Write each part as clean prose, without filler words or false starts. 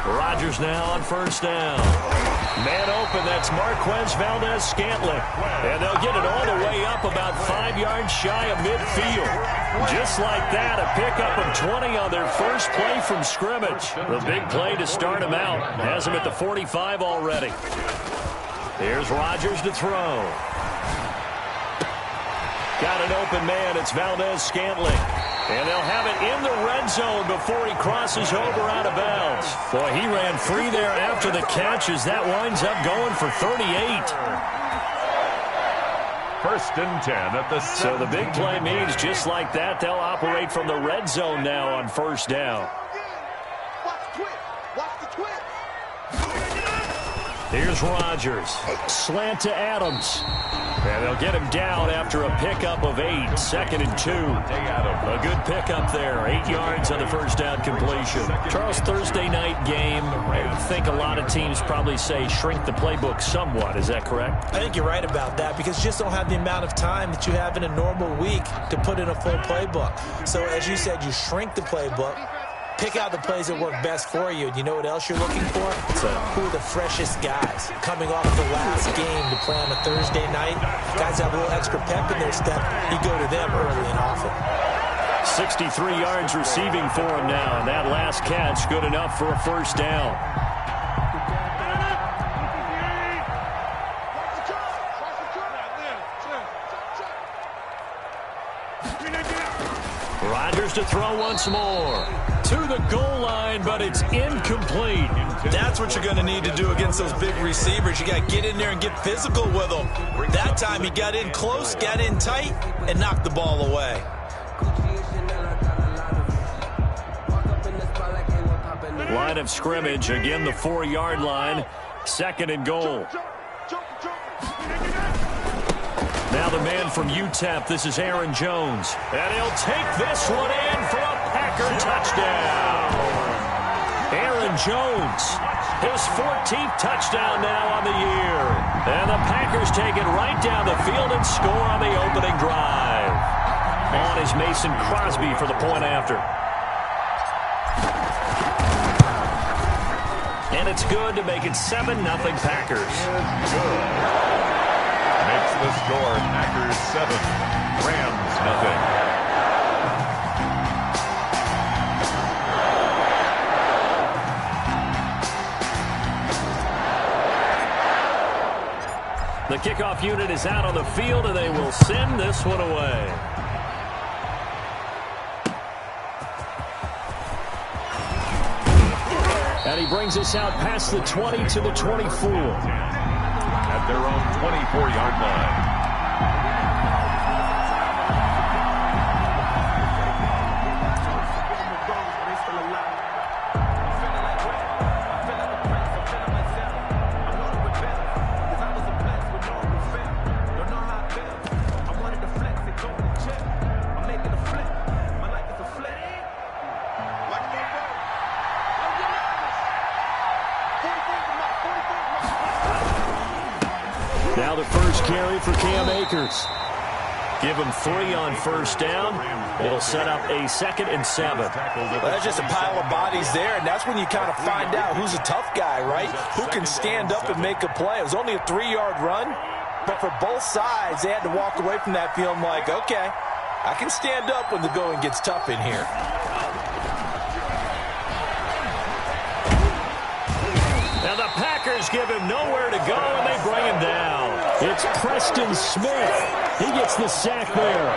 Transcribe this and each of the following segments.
Rodgers now on first down. Man open, that's Marquez Valdez-Scantling. And they'll get it all the way up about 5 yards shy of midfield. Just like that, a pickup of 20 on their first play from scrimmage. The big play to start them out. Has them at the 45 already. Here's Rodgers to throw. Got an open man. It's Valdez-Scantling. And they'll have it in the red zone before he crosses over out of bounds. Boy, he ran free there after the catch as that winds up going for 38. First and 10 at the 7. So the big play means just like that, they'll operate from the red zone now on first down. Here's Rodgers. Slant to Adams. And they'll get him down after a pickup of 8. 2nd and 2. A good pickup there. 8 yards on the first down completion. Charles, Thursday night game. I think a lot of teams probably say shrink the playbook somewhat. Is that correct? I think you're right about that because you just don't have the amount of time that you have in a normal week to put in a full playbook. So as you said, you shrink the playbook. Pick out the plays that work best for you. And you know what else you're looking for? Who are the freshest guys coming off the last game to play on a Thursday night? Guys have a little extra pep in their step. You go to them early and often. 63 yards receiving for him now. And that last catch good enough for a first down. Rodgers to throw once more. To the goal line, but it's incomplete. That's what you're going to need to do against those big receivers. You got to get in there and get physical with them. That time he got in close, got in tight, and knocked the ball away. Line of scrimmage, again the 4-yard line. 2nd and goal. Now the man from UTEP, this is Aaron Jones. And he'll take this one in for a Packer touchdown. Aaron Jones, his 14th touchdown now on the year. And the Packers take it right down the field and score on the opening drive. On is Mason Crosby for the point after. And it's good to make it 7-0 Packers. Makes the score Packers 7, Rams nothing. The kickoff unit is out on the field, and they will send this one away. And he brings us out past the 20 to the 24. At their own 24-yard line. Now the first carry for Cam Akers. Give him 3 on first down. It'll set up a 2nd and 7. Well, there's just a pile of bodies there, and that's when you kind of find out who's a tough guy, right? Who can stand up and make a play. It was only a 3-yard run, but for both sides, they had to walk away from that feeling like, okay, I can stand up when the going gets tough in here. Now the Packers give him nowhere to go, and they bring him down. It's Preston Smith. He gets the sack there.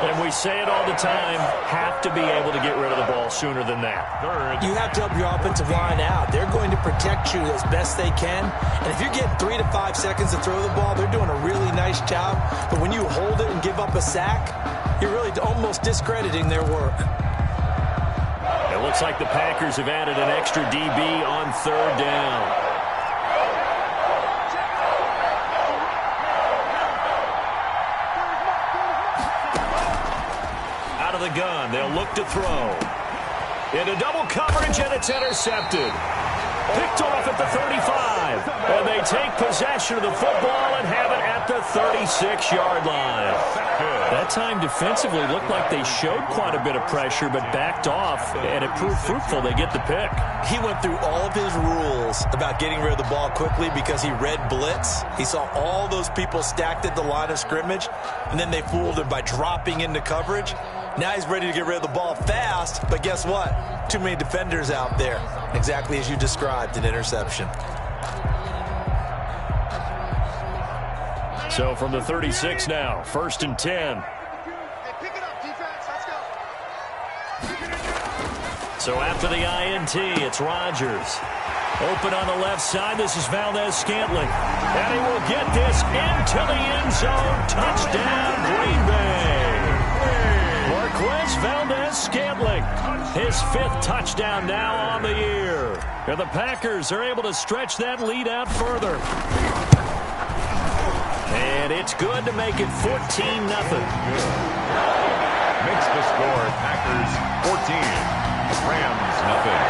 And we say it all the time, have to be able to get rid of the ball sooner than that. You have to help your offensive line out. They're going to protect you as best they can. And if you're getting 3 to 5 seconds to throw the ball, they're doing a really nice job. But when you hold it and give up a sack, you're really almost discrediting their work. It looks like the Packers have added an extra DB on 3rd down. Out of the gun, they'll look to throw. Into double coverage, and it's intercepted. Picked off at the 35. And they take possession of the football and have it at the 36-yard line. That time defensively looked like they showed quite a bit of pressure but backed off, and it proved fruitful. They get the pick. He went through all of his rules about getting rid of the ball quickly because he read blitz. He saw all those people stacked at the line of scrimmage, and then they fooled him by dropping into coverage. Now he's ready to get rid of the ball fast, but guess what? Too many defenders out there. Exactly as you described, an interception. So from the 36 now, 1st and 10. So after the INT, it's Rodgers. Open on the left side, this is Valdez-Scantling. And he will get this into the end zone. Touchdown, Green Bay. Marquez Valdez-Scantling, his 5th touchdown now on the year. And the Packers are able to stretch that lead out further. And it's good to make it 14-0. Makes the score Packers 14, Rams nothing.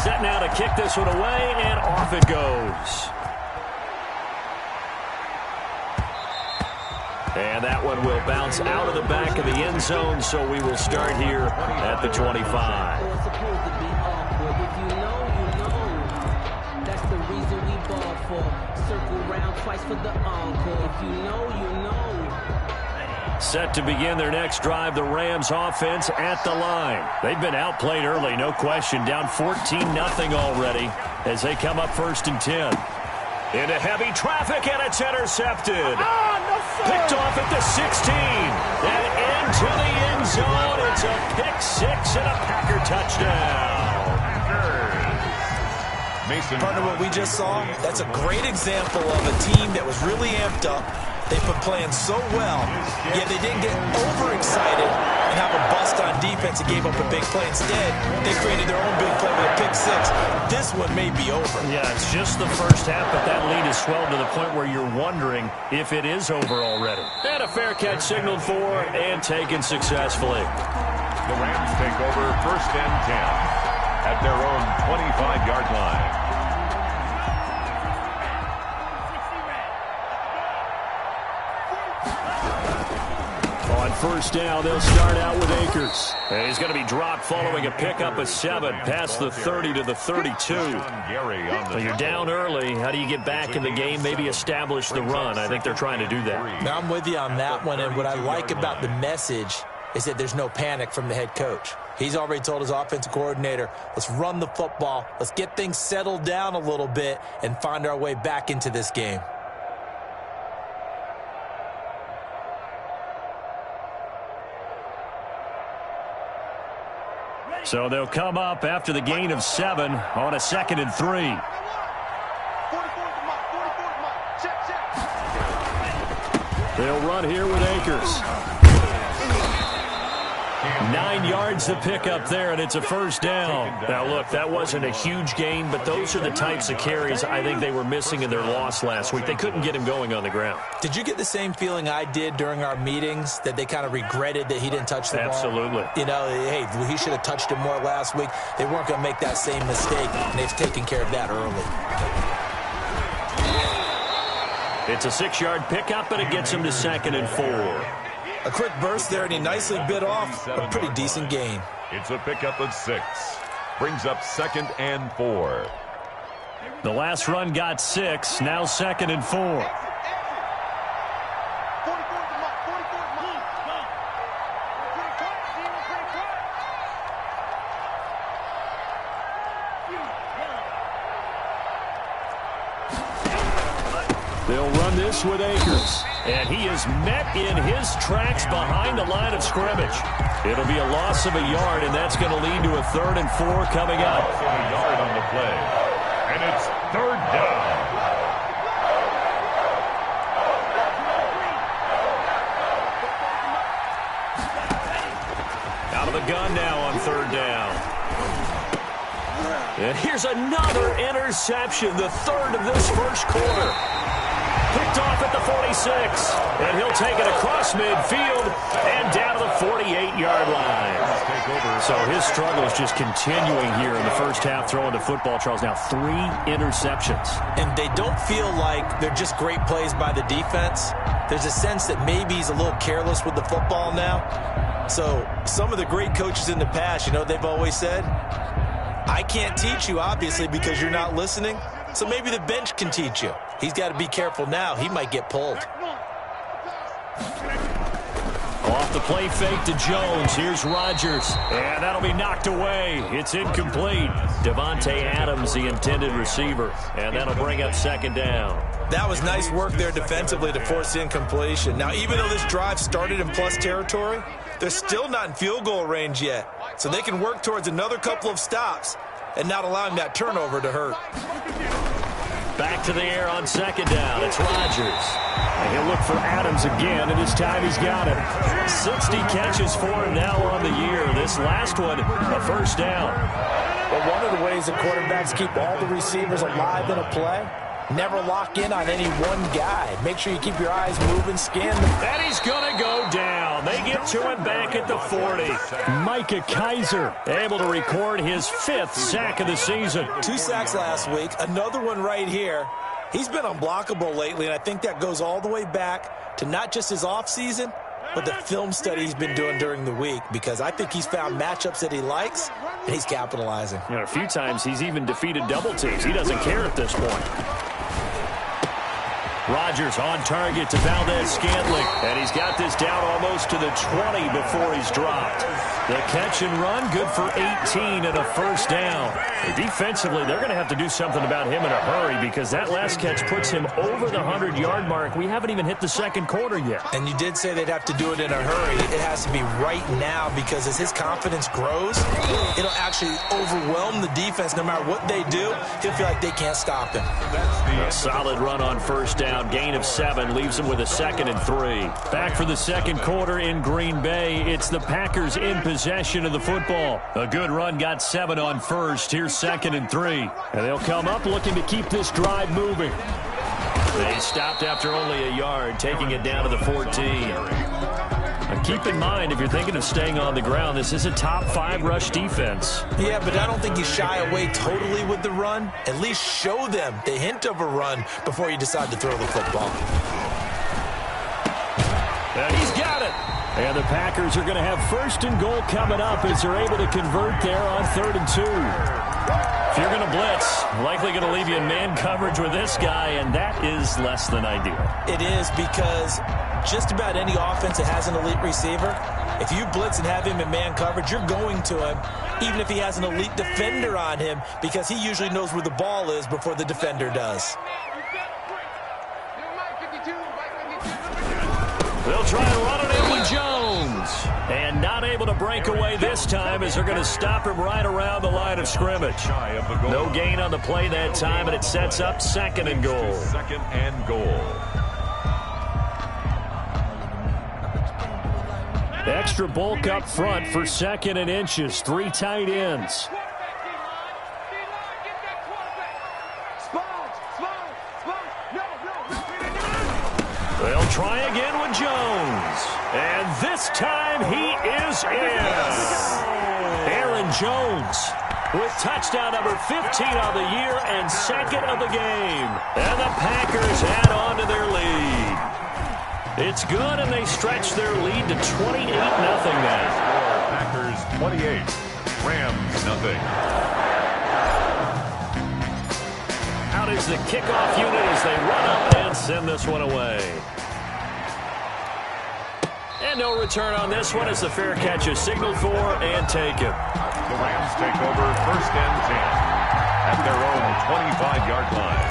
Set now to kick this one away, and off it goes. And that one will bounce out of the back of the end zone, so we will start here at the 25. That's the reason we ball for. Circle round twice for the encore. If you know, you know. Set to begin their next drive, the Rams offense at the line. They've been outplayed early, no question. Down 14-0 already as they come up 1st and 10. Into heavy traffic, and it's intercepted. Picked off at the 16. And into the end zone. It's a pick 6 and a Packer touchdown. Partner, what we just saw, that's a great example of a team that was really amped up. They've been playing so well, yet they didn't get overexcited and have a bust on defense and gave up a big play. Instead, they created their own big play with a pick 6. This one may be over. Yeah, it's just the first half, but that lead has swelled to the point where you're wondering if it is over already. And a fair catch signaled for and taken successfully. The Rams take over 1st and 10 at their own 25-yard line. On 1st down, they'll start out with Akers. And he's going to be dropped following a pickup of 7 past the 30 to the 32. So you're down early. How do you get back in the game, maybe establish the run? I think they're trying to do that. Now, I'm with you on that one, and what I like about the message is that there's no panic from the head coach. He's already told his offensive coordinator, let's run the football, let's get things settled down a little bit and find our way back into this game. So they'll come up after the gain of 7 on a 2nd and 3. They'll run here with Akers. 9 yards to pick up there, and it's a 1st down. Now, look, that wasn't a huge gain, but those are the types of carries I think they were missing in their loss last week. They couldn't get him going on the ground. Did you get the same feeling I did during our meetings, that they kind of regretted that he didn't touch the ball? Absolutely. You know, hey, he should have touched it more last week. They weren't going to make that same mistake, and they've taken care of that early. It's a 6-yard pickup, and it gets him to 2nd and 4. A quick burst there, and he nicely bit off a pretty decent gain. It's a pickup of 6. Brings up 2nd and 4. The last run got 6, now 2nd and 4. They'll run this with Akers. And he is met in his tracks behind the line of scrimmage. It'll be a loss of a yard, and that's going to lead to a 3rd and 4 coming up. A yard on the play. And it's 3rd down. Out of the gun now on 3rd down. And here's another interception, the third of this first quarter. Picked off at the 46, and he'll take it across midfield and down to the 48-yard line. So his struggle is just continuing here in the first half, throwing the football, Charles. Now 3 interceptions. And they don't feel like they're just great plays by the defense. There's a sense that maybe he's a little careless with the football now. So some of the great coaches in the past, you know, they've always said, I can't teach you, obviously, because you're not listening. So maybe the bench can teach you. He's got to be careful now. He might get pulled. Off the play fake to Jones. Here's Rodgers. And that'll be knocked away. It's incomplete. Davante Adams, the intended receiver. And that'll bring up second down. That was nice work there defensively to force incompletion. Now, even though this drive started in plus territory, they're still not in field goal range yet. So they can work towards another couple of stops and not allowing that turnover to hurt. Back to the air on second down. It's Rodgers. And he'll look for Adams again, and this time he's got it. 60 catches for him now on the year. This last one, a first down. Well, one of the ways that quarterbacks keep all the receivers alive in a play, never lock in on any one guy. Make sure you keep your eyes moving, scan them. And he's going to go down. They get to him back at the 40. Micah Kaiser able to record his 5th sack of the season. 2 sacks last week, another one right here. He's been unblockable lately, and I think that goes all the way back to not just his offseason, but the film study he's been doing during the week, because I think he's found matchups that he likes, and he's capitalizing. You know, a few times he's even defeated double teams. He doesn't care at this point. Rodgers on target to Valdez-Scantling, and he's got this down almost to the 20 before he's dropped. The catch and run, good for 18 and a first down. Defensively, they're going to have to do something about him in a hurry, because that last catch puts him over the 100-yard mark. We haven't even hit the second quarter yet. And you did say they'd have to do it in a hurry. It has to be right now, because as his confidence grows, it'll actually overwhelm the defense. No matter what they do, he'll feel like they can't stop him. A solid run on first down. Gain of 7 leaves him with a 2nd and 3. Back for the second quarter in Green Bay. It's the Packers in possession of the football. A good run got 7 on first. Here's 2nd and 3. And they'll come up looking to keep this drive moving. They stopped after only a yard, taking it down to the 14. Now keep in mind, if you're thinking of staying on the ground, this is a top 5 rush defense. Yeah, but I don't think you shy away totally with the run. At least show them the hint of a run before you decide to throw the football. And he's got it. And the Packers are going to have 1st and goal coming up as they're able to convert there on 3rd and 2. If you're going to blitz, likely going to leave you in man coverage with this guy, and that is less than ideal. It is, because just about any offense that has an elite receiver, if you blitz and have him in man coverage, you're going to him, even if he has an elite defender on him, because he usually knows where the ball is before the defender does. They'll try and run it in with Jones. And not able to break away this time, as they're going to stop him right around the line of scrimmage. No gain on the play that time, and it sets up 2nd and goal. 2nd and goal. Extra bulk up front for 2nd and inches. 3 tight ends. They'll try again with Jones. And this time he is in. Aaron Jones with touchdown number 15 on the year and 2nd of the game. And the Packers add on to their lead. It's good, and they stretch their lead to 28-0 now. Packers 28, Rams nothing. Out is the kickoff unit as they run up and send this one away. And no return on this one as the fair catch is signaled for and taken. The Rams take over 1st and 10 at their own 25-yard line.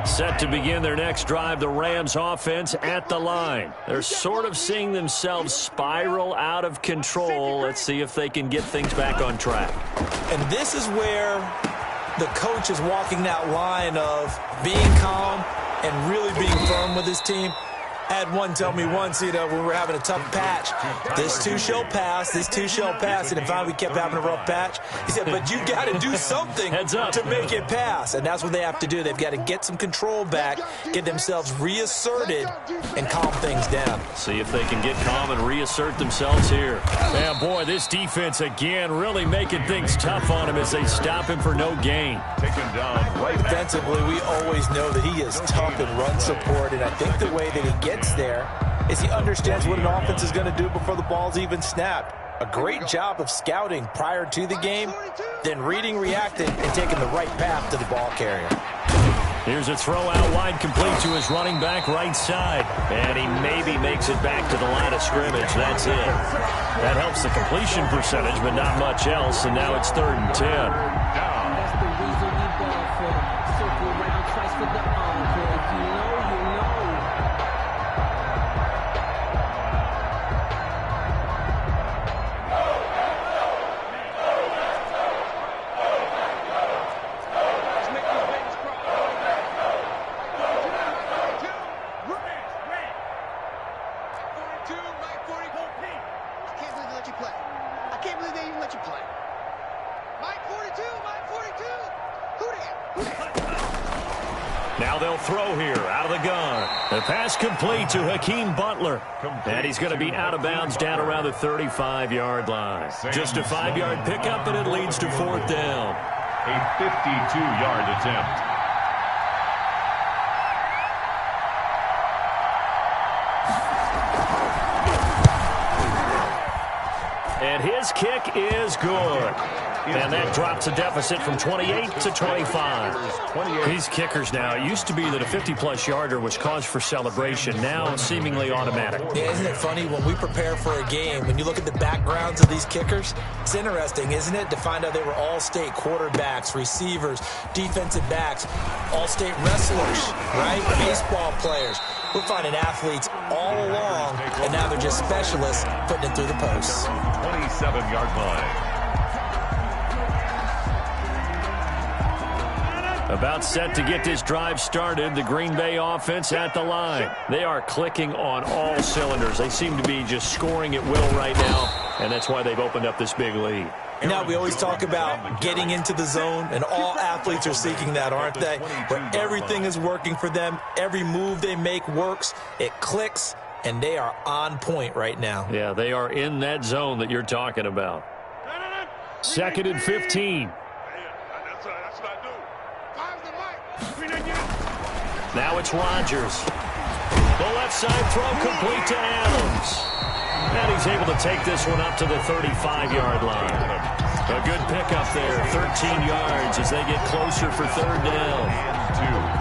Set to begin their next drive, the Rams offense at the line. They're sort of seeing themselves spiral out of control. Let's see if they can get things back on track. And this is where the coach is walking that line of being calm and really being firm with his team. Had one tell me once, when we were having a tough patch, this too shall pass, this too shall pass, and finally we kept having a rough patch. He said, but you got to do something to make it pass, and that's what they have to do. They've got to get some control back, get themselves reasserted, and calm things down. See if they can get calm and reassert themselves here. Man, boy, this defense again really making things tough on him as they stop him for no gain. Take him down right. Defensively, we always know that he is tough in run support, and I think the way that he gets there is he understands what an offense is going to do before the ball's even snapped. A great job of scouting prior to the game, then reading, reacting, and taking the right path to the ball carrier. Here's a throw out wide, complete to his running back right side. And he maybe makes it back to the line of scrimmage. That's it. That helps the completion percentage, but not much else. And now it's 3rd and 10. That's the reason we ball for. Circle around twice for the encore. If you know, you know. Now they'll throw here out of the gun. The pass complete to Hakeem Butler. And he's going to be out of bounds down around the 35-yard line. Just a 5-yard pickup, and it leads to 4th down. A 52-yard attempt. And his kick is good. And that drops a deficit from 28 to 25. These kickers now, it used to be that a 50-plus yarder was cause for celebration. Now seemingly automatic. Yeah, isn't it funny when we prepare for a game, when you look at the backgrounds of these kickers, it's interesting, isn't it, to find out they were all-state quarterbacks, receivers, defensive backs, all-state wrestlers, right? Baseball players. We're finding athletes all along, and now they're just specialists putting it through the posts. 27-yard line. About set to get this drive started, the Green Bay offense at the line. They are clicking on all cylinders. They seem to be just scoring at will right now, and that's why they've opened up this big lead. Now, we always talk about getting into the zone, and all athletes are seeking that, aren't they? Where everything is working for them, every move they make works, it clicks, and they are on point right now. Yeah, they are in that zone that you're talking about. 2nd and 15. Now it's Rodgers. The left side throw complete to Adams. And he's able to take this one up to the 35-yard line. A good pickup there, 13 yards as they get closer for 3rd down. And 2.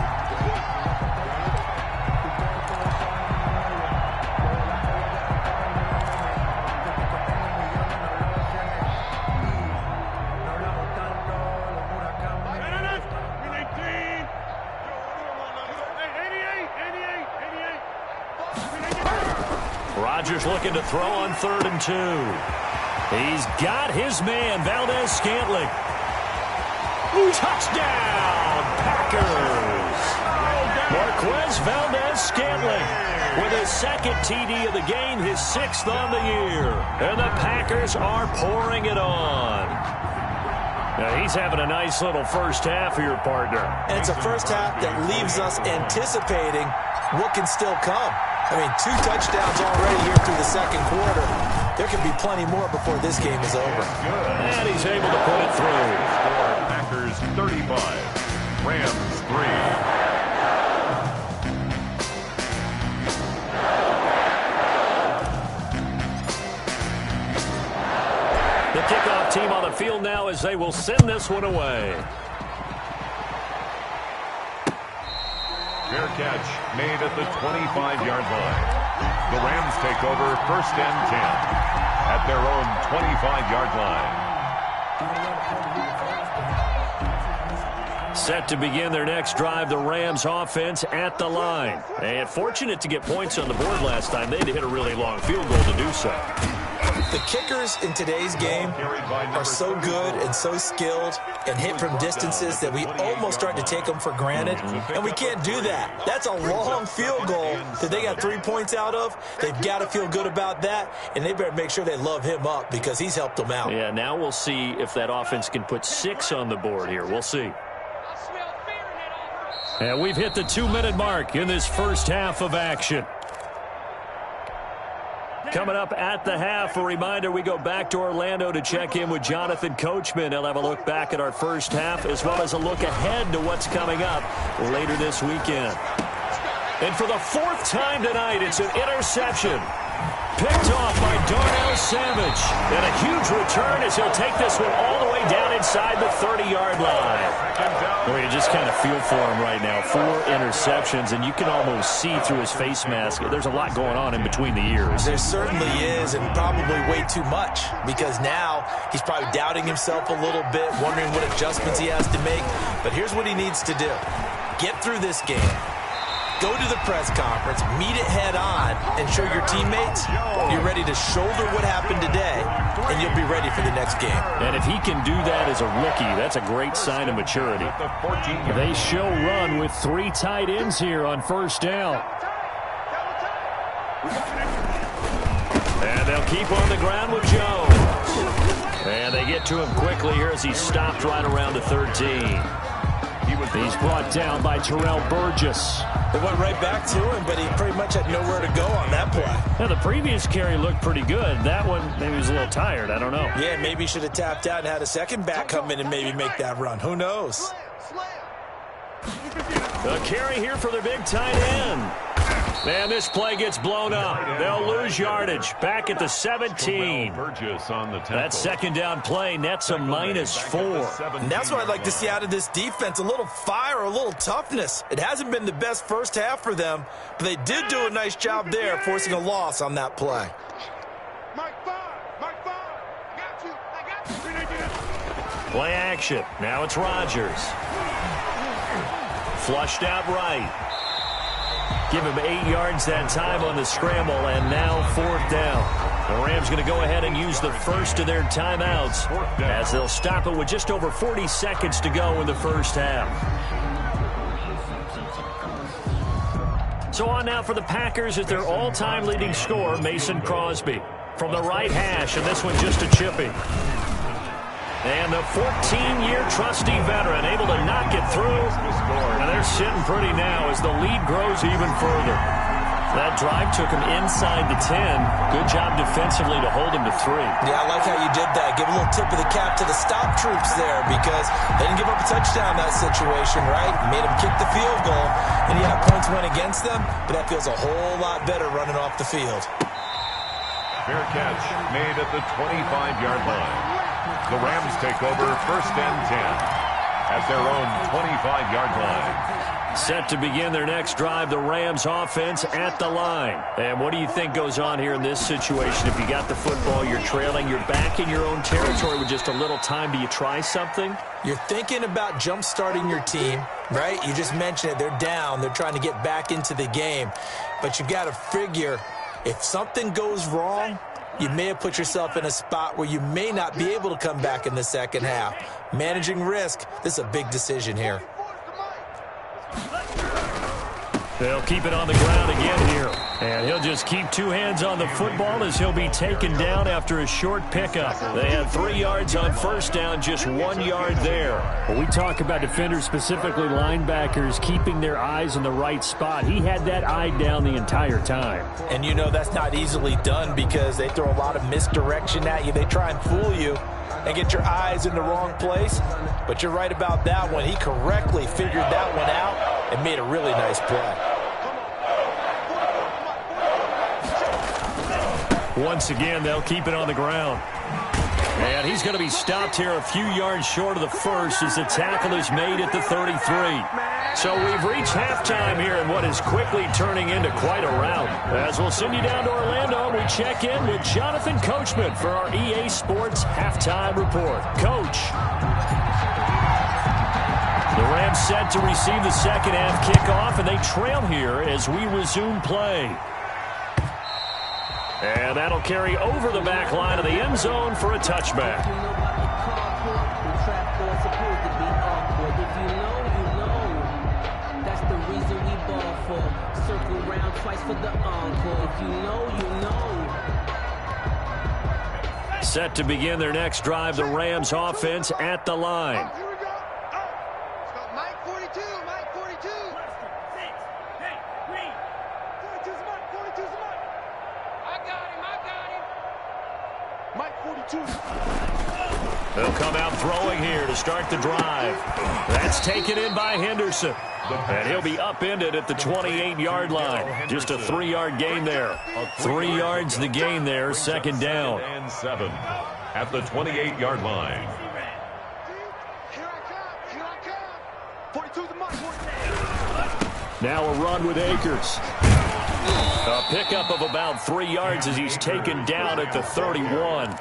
Rodgers looking to throw on 3rd and 2. He's got his man, Valdez-Scantling. Touchdown, Packers! Marquez Valdez-Scantling with his 2nd TD of the game, his 6th on the year. And the Packers are pouring it on. Now, he's having a nice little first half here, partner. And it's a first half that leaves us anticipating what can still come. I mean, 2 touchdowns already here through the 2nd quarter. There could be plenty more before this game is over. And he's able to put it through. Packers 35, Rams 3. The kickoff team on the field now as they will send this one away. Fair catch made at the 25-yard line. The Rams take over 1st and 10 at their own 25-yard line. Set to begin their next drive, the Rams offense at the line. And fortunate to get points on the board last time. They had to hit a really long field goal to do so. The kickers in today's game are so good and so skilled and hit from distances that we almost start to take them for granted, and we can't do that. That's a long field goal that they got 3 points out of. They've got to feel good about that, and they better make sure they love him up because he's helped them out. Yeah, now we'll see if that offense can put 6 on the board here. We'll see. And we've hit the 2-minute mark in this first half of action. Coming up at the half, a reminder, we go back to Orlando to check in with Jonathan Coachman. He'll have a look back at our first half as well as a look ahead to what's coming up later this weekend. And for the 4th time tonight, it's an interception. Picked off by Darnell Savage. And a huge return as he'll take this one all the way down inside the 30-yard line. Well, you just kind of feel for him right now. 4 interceptions, and you can almost see through his face mask. There's a lot going on in between the ears. There certainly is, and probably way too much, because now he's probably doubting himself a little bit, wondering what adjustments he has to make. But here's what he needs to do. Get through this game. Go to the press conference, meet it head on, and show your teammates you're ready to shoulder what happened today, and you'll be ready for the next game. And if he can do that as a rookie, that's a great sign of maturity. They show run with 3 tight ends here on first down. And they'll keep on the ground with Jones. And they get to him quickly here as he's stopped right around the 13. He's brought down by Terrell Burgess. They went right back to him, but he pretty much had nowhere to go on that play. Now, the previous carry looked pretty good. That one, maybe he was a little tired. I don't know. Yeah, maybe he should have tapped out and had a second back come in and maybe make that run. Who knows? The carry here for the big tight end. And this play gets blown up. They'll lose yardage. Back at the 17. That second down play nets a -4. And that's what I'd like to see out of this defense. A little fire, a little toughness. It hasn't been the best first half for them, but they did do a nice job there, forcing a loss on that play. Play action. Now it's Rodgers. Flushed out right. Give him 8 yards that time on the scramble, and now 4th down. The Rams going to go ahead and use the first of their timeouts as they'll stop it with just over 40 seconds to go in the first half. So on now for the Packers is their all-time leading scorer, Mason Crosby. From the right hash, and this one just a chippy. And the 14-year trusty veteran able to knock it through. And they're sitting pretty now as the lead grows even further. That drive took him inside the 10. Good job defensively to hold him to 3. Yeah, I like how you did that. Give a little tip of the cap to the stop troops there because they didn't give up a touchdown in that situation, right? Made them kick the field goal. And yeah, points went against them, but that feels a whole lot better running off the field. Fair catch made at the 25-yard line. The Rams take over 1st and 10 at their own 25-yard line. Set to begin their next drive, the Rams offense at the line. And what do you think goes on here in this situation? If you got the football, you're trailing, you're back in your own territory with just a little time. Do you try something? You're thinking about jump-starting your team, right? You just mentioned it. They're down. They're trying to get back into the game. But you got to figure if something goes wrong, you may have put yourself in a spot where you may not be able to come back in the second half. Managing risk, this is a big decision here. They'll keep it on the ground again here. And he'll just keep 2 hands on the football as he'll be taken down after a short pickup. They had 3 yards on first down, just 1 yard there. When we talk about defenders, specifically linebackers, keeping their eyes in the right spot, he had that eye down the entire time. And you know that's not easily done because they throw a lot of misdirection at you. They try and fool you and get your eyes in the wrong place. But you're right about that one. He correctly figured that one out and made a really nice play. Once again, they'll keep it on the ground. And he's going to be stopped here a few yards short of the first as the tackle is made at the 33. So we've reached halftime here in what is quickly turning into quite a rout. As we'll send you down to Orlando, we check in with Jonathan Coachman for our EA Sports Halftime Report. Coach. The Rams set to receive the second half kickoff, and they trail here as we resume play. And that'll carry over the back line of the end zone for a touchback. That's the reason we ball for. Circle round twice for the encore. If you know, you know. Set to begin their next drive, the Rams offense at the line. Here we go. Let's go. Mike 42. Mike 42. 42's Mike. 42's Mike. I got him. Mike 42. They'll come out throwing here to start the drive. That's taken in by Henderson. And he'll be upended at the 28-yard line. Just a 3-yard gain there. 3 yards the gain there, second down. And 7 at the 28-yard line. Here I come. 42's Mike. Now a run with Akers. A pickup of about 3 yards as he's taken down at the 31.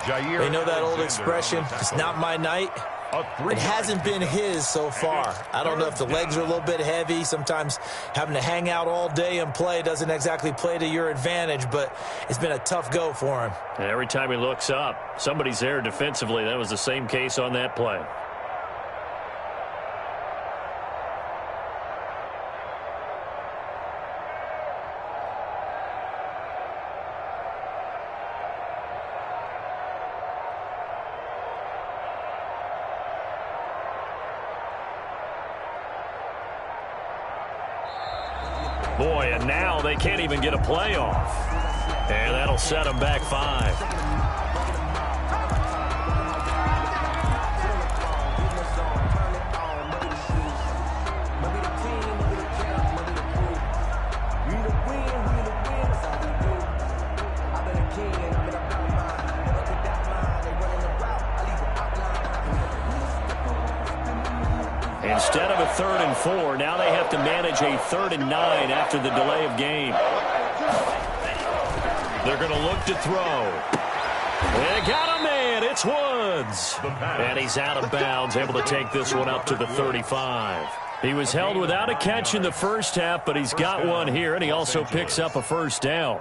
They know that old expression, it's not my night. It hasn't been his so far. I don't know if the legs are a little bit heavy. Sometimes having to hang out all day and play doesn't exactly play to your advantage, but it's been a tough go for him. And every time he looks up, somebody's there defensively. That was the same case on that play. Boy, and now they can't even get a play off. And that'll set them back 5. Instead of a 3rd and 4, now they have to manage a 3rd and 9 after the delay of game. They're going to look to throw. They got a man. It's Woods. And he's out of bounds, able to take this one up to the 35. He was held without a catch in the first half, but he's got one here, and he also picks up a first down.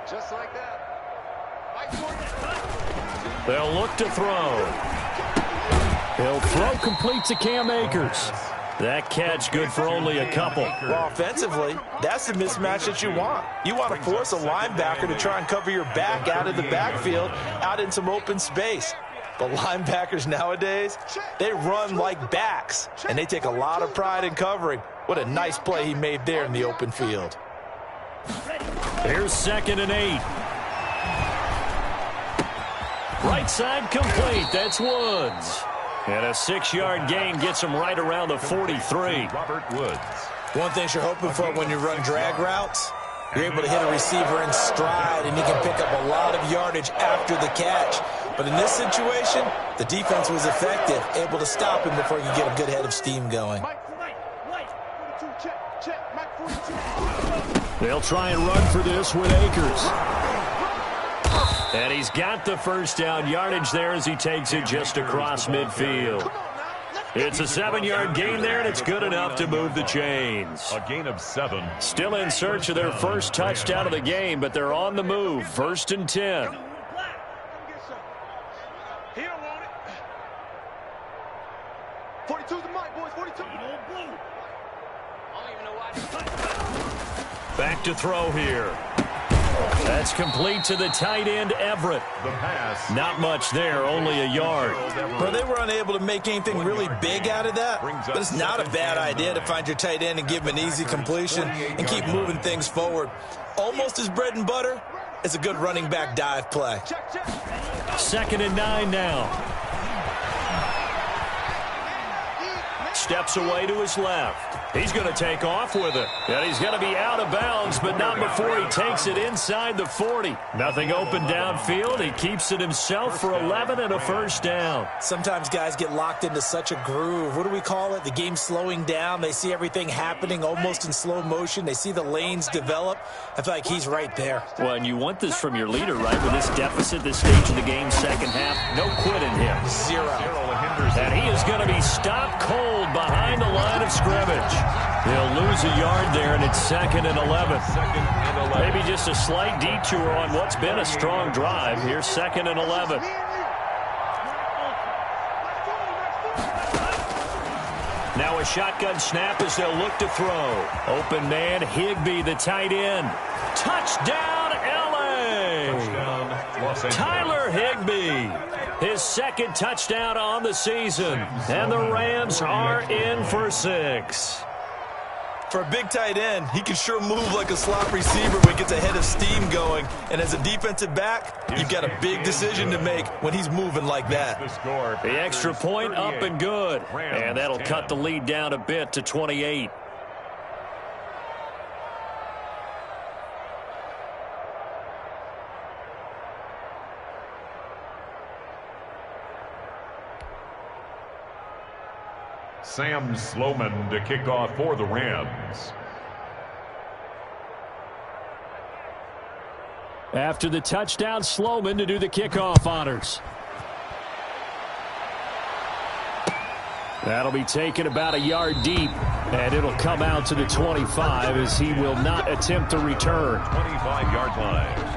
Just like that. They'll look to throw. He'll throw complete to Cam Akers. That catch good for only a couple. Well, offensively, that's the mismatch that you want. You want to force a linebacker to try and cover your back out of the backfield, out in some open space. But linebackers nowadays, they run like backs, and they take a lot of pride in covering. What a nice play he made there in the open field. Here's 2nd and 8. Right side complete. That's Woods. And a 6-yard gain gets him right around the 43. Robert Woods. One thing you're hoping for when you run drag routes, you're able to hit a receiver in stride, and you can pick up a lot of yardage after the catch. But in this situation, the defense was effective, able to stop him before you get a good head of steam going. They'll try and run for this with Akers. And he's got the first down yardage there as he takes it just across midfield. It's a 7-yard gain there, and it's good enough to move the chains. A gain of 7. Still in search of their first touchdown of the game, but they're on the move. 1st and 10. Here, want it. 42's the mic, boys. 42. Back to throw here. That's complete to the tight end, Everett. The pass. Not much there, only a yard. Well, they were unable to make anything really big out of that, but it's not a bad idea to find your tight end and give him an easy completion and keep moving things forward. Almost his bread and butter is a good running back dive play. 2nd and 9 now. steps away to his left. He's going to take off with it. And he's going to be out of bounds, but not before he takes it inside the 40. Nothing open downfield. He keeps it himself for 11 and a first down. Sometimes guys get locked into such a groove. What do we call it? The game slowing down. They see everything happening almost in slow motion. They see the lanes develop. I feel like he's right there. Well, and you want this from your leader, right? With this deficit, this stage of the game, second half, no quitting him. Zero. And he is going to be stopped cold behind the line of scrimmage. He'll lose a yard there, and it's 2nd and 11. Maybe just a slight detour on what's been a strong drive. Here's 2nd and 11. Now a shotgun snap as they'll look to throw. Open man, Higbee, the tight end. Touchdown, L.A. Tyler Higbee. His 2nd touchdown on the season. And the Rams are in for 6. For a big tight end, he can sure move like a slot receiver when he gets a head of steam going. And as a defensive back, you've got a big decision to make when he's moving like that. The extra point up and good. And that'll cut the lead down a bit to 28. Sam Sloman to kick off for the Rams. After the touchdown, Sloman to do the kickoff honors. That'll be taken about a yard deep, and it'll come out to the 25 as he will not attempt to return. 25-yard line.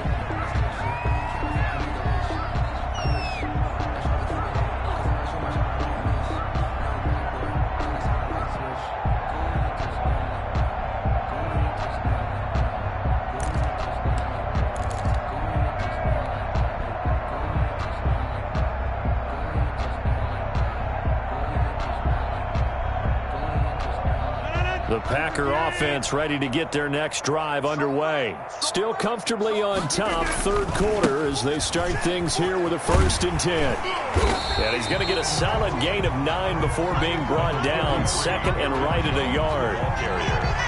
The Packer offense ready to get their next drive underway. Still comfortably on top, 3rd quarter as they start things here with a 1st and 10. And he's going to get a solid gain of 9 before being brought down. 2nd and right at a yard.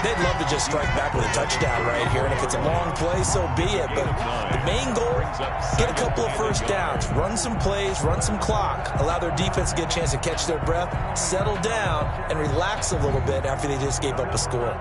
They'd love to just strike back with a touchdown right here. And if it's a long play, so be it. But the main goal, get a couple of first downs. Run some plays, run some clock. Allow their defense to get a chance to catch their breath, settle down, and relax a little bit after they just gave up a score.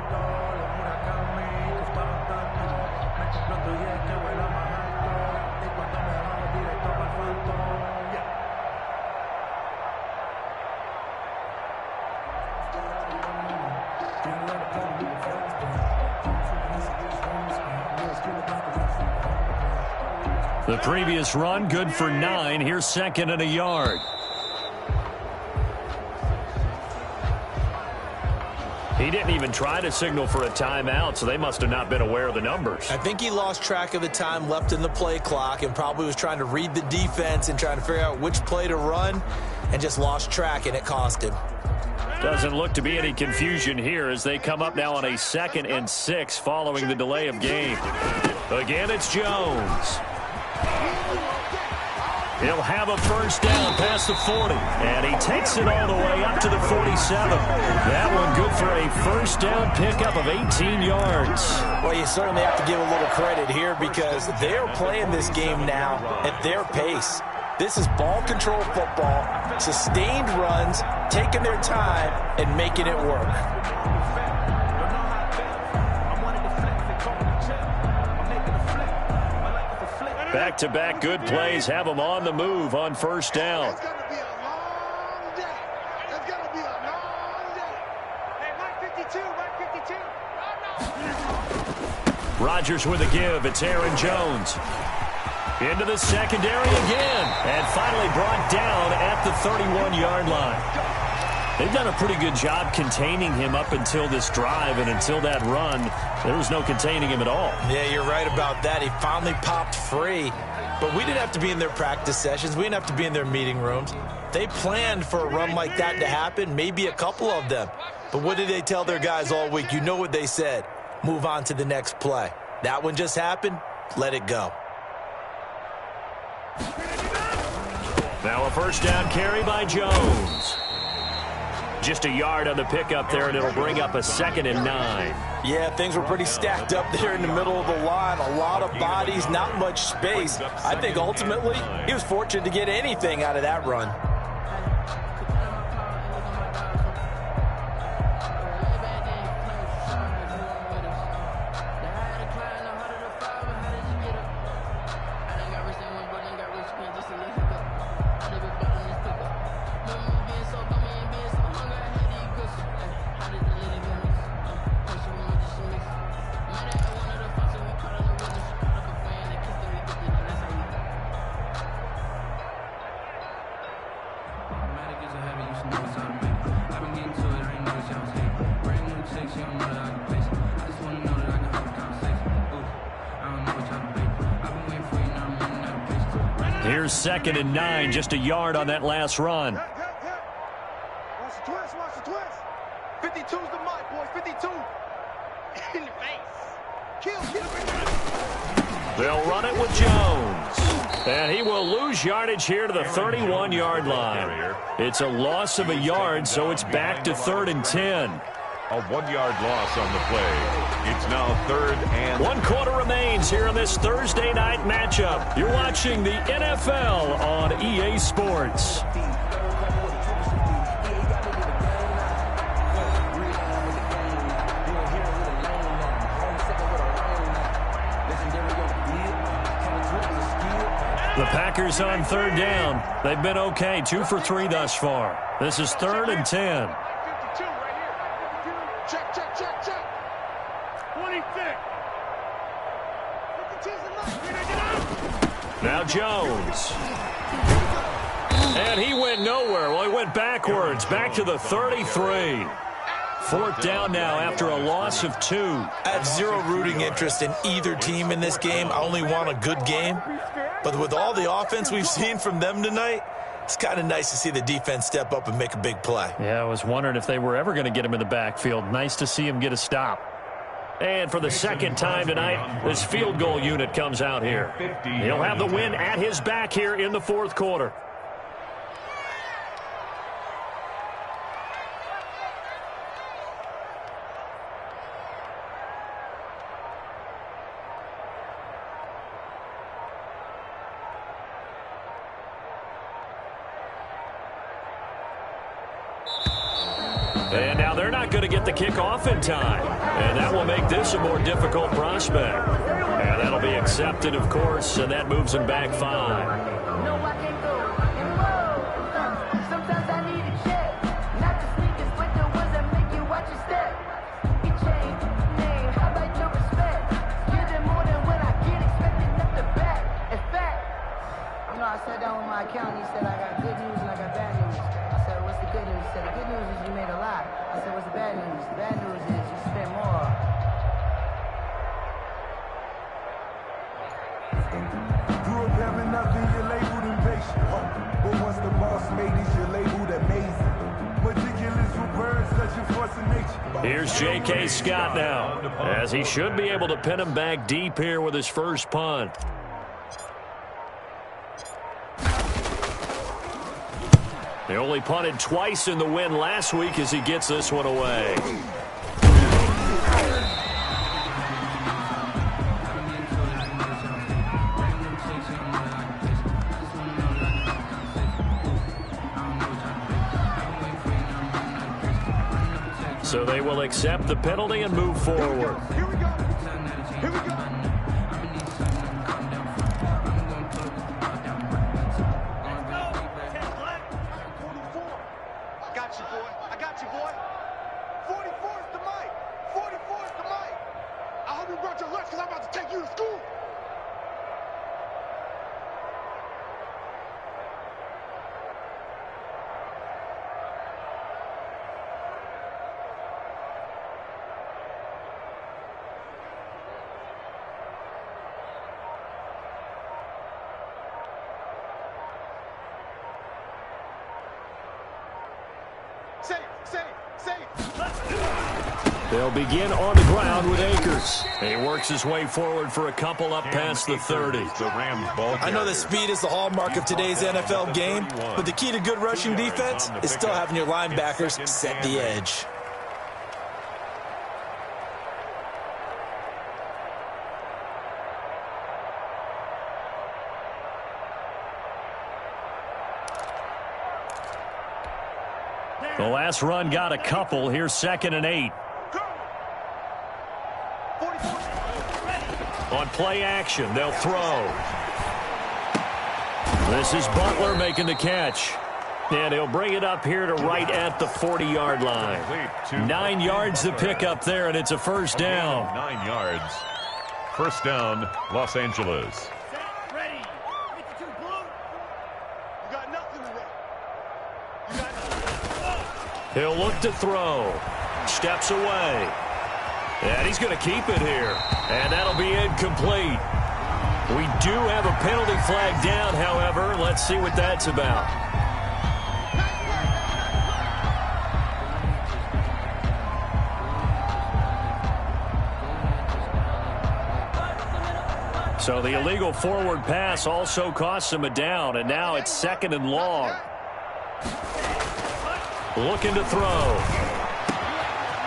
The previous run good for 9. Here's 2nd and a yard. He didn't even try to signal for a timeout, so they must have not been aware of the numbers. I think he lost track of the time left in the play clock and probably was trying to read the defense and trying to figure out which play to run and just lost track, and it cost him. Doesn't look to be any confusion here as they come up now on a 2nd and 6 following the delay of game. Again, it's Jones. He'll have a first down past the 40, and he takes it all the way up to the 47. That one good for a first down pickup of 18 yards. Well, you certainly have to give a little credit here because they're playing this game now at their pace. This is ball control football, sustained runs, taking their time, and making it work. Back-to-back good plays have them on the move on first down. It's going to be a long day. It's going to be a long day. Hey, Mike 52, Mike 52. Rodgers with a give. It's Aaron Jones. Into the secondary again. And finally brought down at the 31-yard line. They've done a pretty good job containing him up until this drive, and until that run, there was no containing him at all. Yeah, you're right about that. He finally popped free. But we didn't have to be in their practice sessions. We didn't have to be in their meeting rooms. They planned for a run like that to happen, maybe a couple of them. But what did they tell their guys all week? You know what they said. Move on to the next play. That one just happened. Let it go. Now a first down carry by Jones. Just a yard on the pickup there, and it'll bring up a 2nd and 9. Yeah, things were pretty stacked up there in the middle of the line. A lot of bodies, not much space. I think ultimately he was fortunate to get anything out of that run. Here's 2nd and 9, just a yard on that last run. Watch the twist, watch the twist. 52's the mic, boys, 52. In the face. Kill. They'll run it with Jones. And he will lose yardage here to the 31-yard line. It's a loss of a yard, so it's back to 3rd and 10. A 1-yard loss on the play. It's now 3rd and 1 quarter remains here in this Thursday night matchup. You're watching the NFL on EA Sports. The Packers on 3rd down. They've been okay, 2 for 3 thus far. This is 3rd and 10. Check. 26. Now Jones. And he went nowhere. Well, he went backwards, back to the 33. 4th down now after a loss of 2. I have zero rooting interest in either team in this game. I only want a good game. But with all the offense we've seen from them tonight, it's kind of nice to see the defense step up and make a big play. Yeah, I was wondering if they were ever going to get him in the backfield. Nice to see him get a stop. And for the 2nd time tonight, this field goal unit comes out here. He'll have the win at his back here in the 4th quarter. And now they're not going to get the kickoff in time. And that will make this a more difficult prospect. And that'll be accepted, of course, and that moves him back 5. I sat down with my accountant. He said, I got good news and I got bad news. I said, what's the good news? He said, the good news is you made a lot. I said, what's the bad news? The bad news is you spent more. Grew up having nothing, you're labeled impatient. But once the boss made it, you're labeled amazing. Meticulous with words, such a force of nature. Here's J.K. Scott now, as he should be able to pin him back deep here with his first punt. They only punted twice in the win last week as he gets this one away. So they will accept the penalty and move forward. Here we go. I got you, boy. 44 is the mic. 44 is the mic. I hope you brought your lunch because I'm about to take you to school. They'll begin on the ground with Akers. He works his way forward for a couple up past the 30. The Rams ball I know that speed is the hallmark of today's NFL game, but the key to good rushing defense is still having your linebackers set the edge. The last run got a couple. Here's 2nd and 8. On play action, they'll throw. This is Butler making the catch. And he'll bring it up here to right at the 40-yard line. 9 yards to pick up there, and it's a first down. 9 yards. First down, Los Angeles. Ready. 52 blue. You got nothing today. You got nothing. He'll look to throw. Steps away. And he's going to keep it here. And that'll be incomplete. We do have a penalty flag down, however. Let's see what that's about. So the illegal forward pass also costs him a down, and now it's 2nd and long. Looking to throw.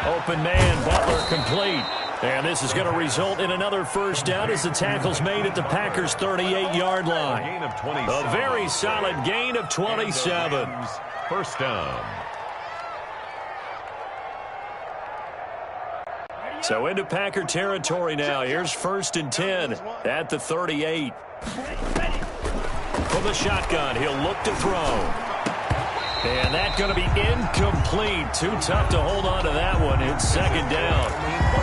Open man, Butler complete. And this is going to result in another first down as the tackle's made at the Packers' 38-yard line. Gain of 27. A very solid gain of 27. First down. So into Packer territory now. Here's 1st and 10 at the 38. From the shotgun, he'll look to throw. And that's going to be incomplete. Too tough to hold on to that one. It's 2nd down.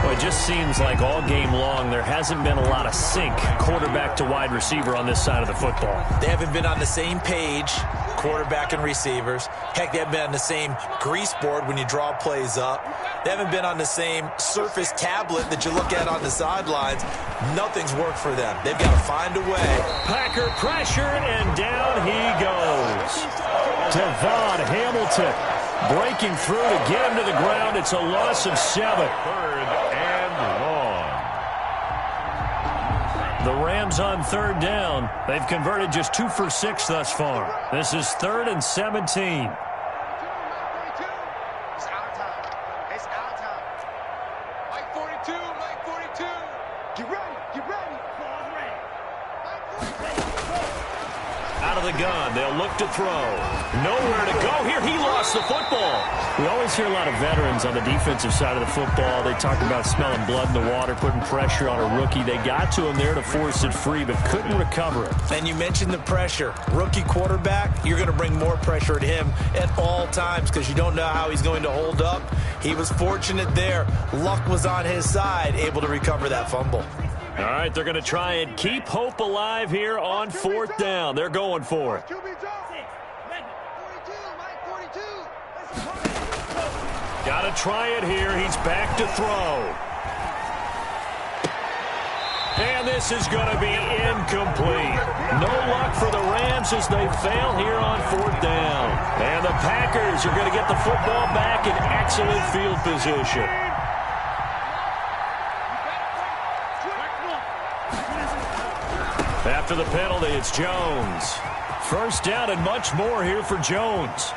Well, it just seems like all game long there hasn't been a lot of sync quarterback to wide receiver on this side of the football. They haven't been on the same page, quarterback and receivers. Heck, they haven't been on the same grease board when you draw plays up. They haven't been on the same Surface tablet that you look at on the sidelines. Nothing's worked for them. They've got to find a way. Packer pressure, and down he goes. Devon Hamilton breaking through to get him to the ground. It's a loss of 7. 3rd and long. The Rams on 3rd down. They've converted just 2 for 6 thus far. This is 3rd and 17. It's our time. It's our time. Mike 42, Mike 42. Get ready, get ready. Ball's ready. Mike 42. Out of the gun, they'll look to throw. Nowhere to go here. He lost the football. We always hear a lot of veterans on the defensive side of the football. They talk about smelling blood in the water, putting pressure on a rookie. They got to him there to force it free, but couldn't recover it. And you mentioned the pressure. Rookie quarterback, you're going to bring more pressure at him at all times because you don't know how he's going to hold up. He was fortunate there. Luck was on his side, able to recover that fumble. All right, they're going to try and keep hope alive here on 4th down. They're going for it. QB Joe. 42, Mike 42. Got to try it here. He's back to throw. And this is going to be incomplete. No luck for the Rams as they fail here on 4th down. And the Packers are going to get the football back in excellent field position. After the penalty, it's Jones. First down and much more here for Jones.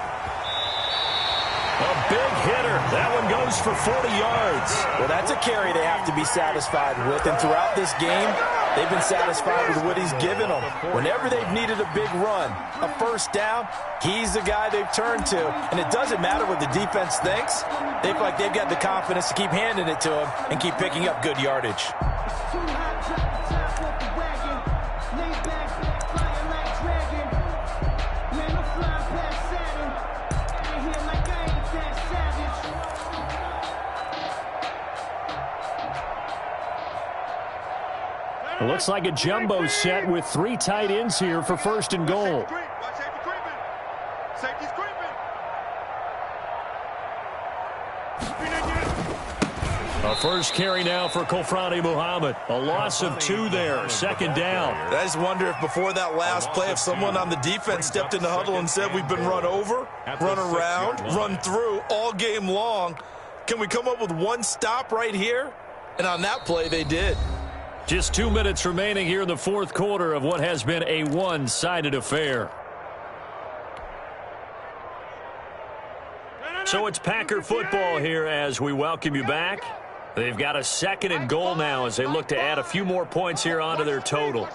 A big hitter. That one goes for 40 yards. Well, that's a carry they have to be satisfied with. And throughout this game, they've been satisfied with what he's given them. Whenever they've needed a big run, a first down, he's the guy they've turned to. And it doesn't matter what the defense thinks. They feel like they've got the confidence to keep handing it to him and keep picking up good yardage. It looks like a jumbo set with 3 tight ends here for 1st and goal. Safety's creeping. A first carry now for Kofrani Muhammad. A loss of 2 there. 2nd down. I just wonder if before that last play, if someone on the defense stepped in the huddle and said we've been run over, run around, run through all game long. Can we come up with one stop right here? And on that play, they did. Just 2 minutes remaining here in the fourth quarter of what has been a one-sided affair. So it's Packer football here as we welcome you back. They've got a 2nd and goal now as they look to add a few more points here onto their total.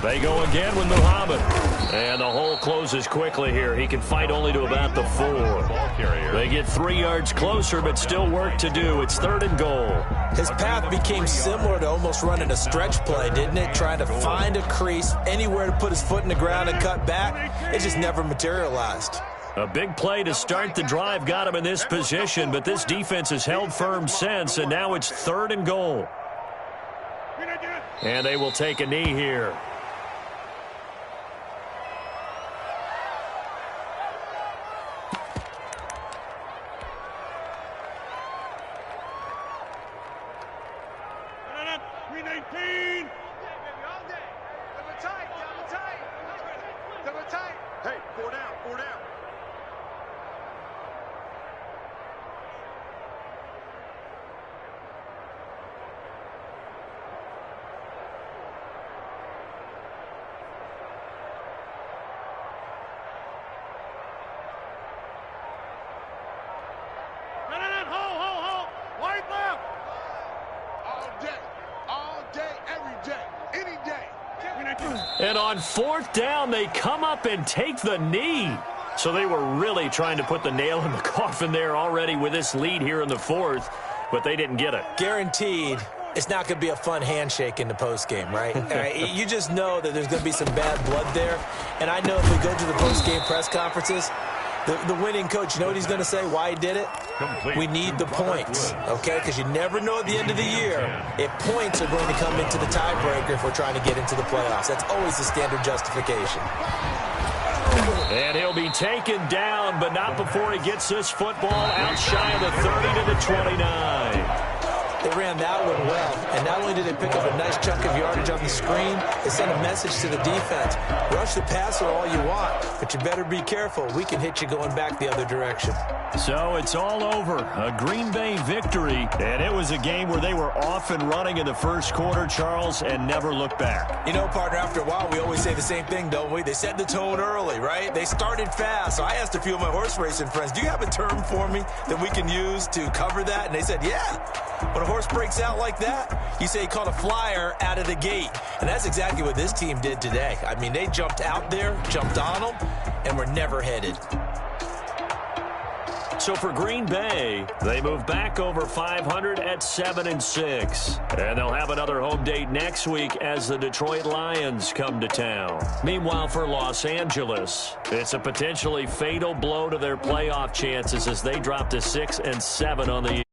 They go again with Muhammad. And the hole closes quickly here. He can fight only to about the 4. They get 3 yards closer, but still work to do. It's 3rd and goal. His path became similar to almost running a stretch play, didn't it? Trying to find a crease, anywhere to put his foot in the ground and cut back. It just never materialized. A big play to start the drive got him in this position, but this defense has held firm since, and now it's 3rd and goal. And they will take a knee here. Hey, 4 down, 4 down. Hold. Wide left. All day, every day, any day. And on 4th down, they come up and take the knee. So they were really trying to put the nail in the coffin there already with this lead here in the 4th, but they didn't get it. Guaranteed, it's not going to be a fun handshake in the postgame, right? You just know that there's going to be some bad blood there. And I know if we go to the postgame press conferences, the winning coach, you know what he's going to say, why he did it? We need the points, okay? Because you never know at the end of the year if points are going to come into the tiebreaker if we're trying to get into the playoffs. That's always the standard justification. And he'll be taken down, but not before he gets this football out shy of the 30 to the 29. They ran that one well, and not only did they pick up a nice chunk of yardage on the screen, they sent a message to the defense. Rush the passer all you want, but you better be careful. We can hit you going back the other direction. So it's all over. A Green Bay victory, and it was a game where they were off and running in the first quarter, Charles, and never looked back. You know, partner, after a while, we always say the same thing, don't we? They set the tone early, right? They started fast. So I asked a few of my horse racing friends, do you have a term for me that we can use to cover that? And they said, yeah. When a horse breaks out like that, you say he caught a flyer out of the gate. And that's exactly what this team did today. I mean, they jumped out there, jumped on them, and were never headed. So for Green Bay, they move back over 500 at 7-6. And they'll have another home date next week as the Detroit Lions come to town. Meanwhile, for Los Angeles, it's a potentially fatal blow to their playoff chances as they drop to 6-7 on the